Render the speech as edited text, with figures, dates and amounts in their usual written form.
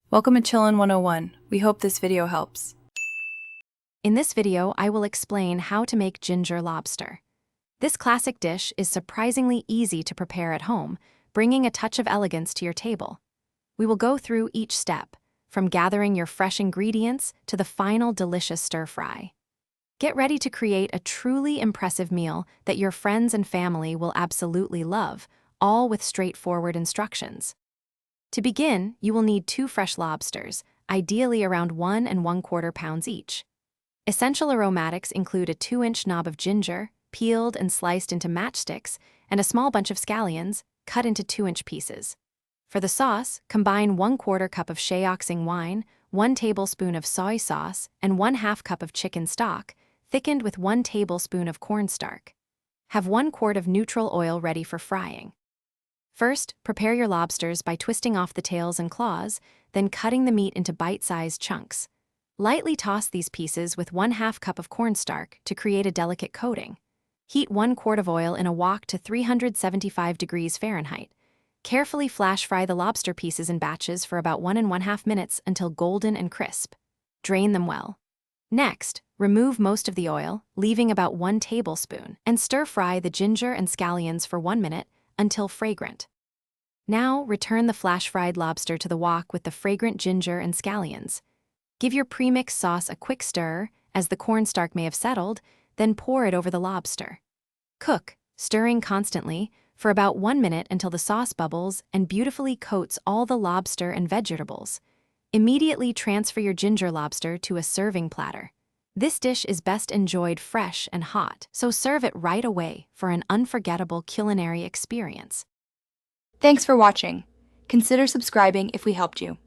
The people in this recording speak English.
Welcome to Chillin' 101. We hope this video helps. In this video, I will explain how to make ginger lobster. This classic dish is surprisingly easy to prepare at home, bringing a touch of elegance to your table. We will go through each step, from gathering your fresh ingredients to the final delicious stir-fry. Get ready to create a truly impressive meal that your friends and family will absolutely love, all with straightforward instructions. To begin, you will need 2 fresh lobsters, ideally around 1 1/4 pounds each. Essential aromatics include a 2-inch knob of ginger, peeled and sliced into matchsticks, and a small bunch of scallions, cut into 2-inch pieces. For the sauce, combine 1/4 cup of Shay-Oxing wine, 1 tablespoon of soy sauce, and 1/2 cup of chicken stock, thickened with 1 tablespoon of cornstarch. Have 1 quart of neutral oil ready for frying. First, prepare your lobsters by twisting off the tails and claws, then cutting the meat into bite-sized chunks. Lightly toss these pieces with 1/2 cup of cornstarch to create a delicate coating. Heat 1 quart of oil in a wok to 375 degrees Fahrenheit. Carefully flash fry the lobster pieces in batches for about 1 1/2 minutes until golden and crisp. Drain them well. Next, remove most of the oil, leaving about 1 tablespoon, and stir-fry the ginger and scallions for 1 minute until fragrant. Now, return the flash-fried lobster to the wok with the fragrant ginger and scallions. Give your premix sauce a quick stir, as the cornstarch may have settled, then pour it over the lobster. Cook, stirring constantly, for about 1 minute until the sauce bubbles and beautifully coats all the lobster and vegetables. Immediately transfer your ginger lobster to a serving platter. This dish is best enjoyed fresh and hot, so serve it right away for an unforgettable culinary experience. Thanks for watching. Consider subscribing if we helped you.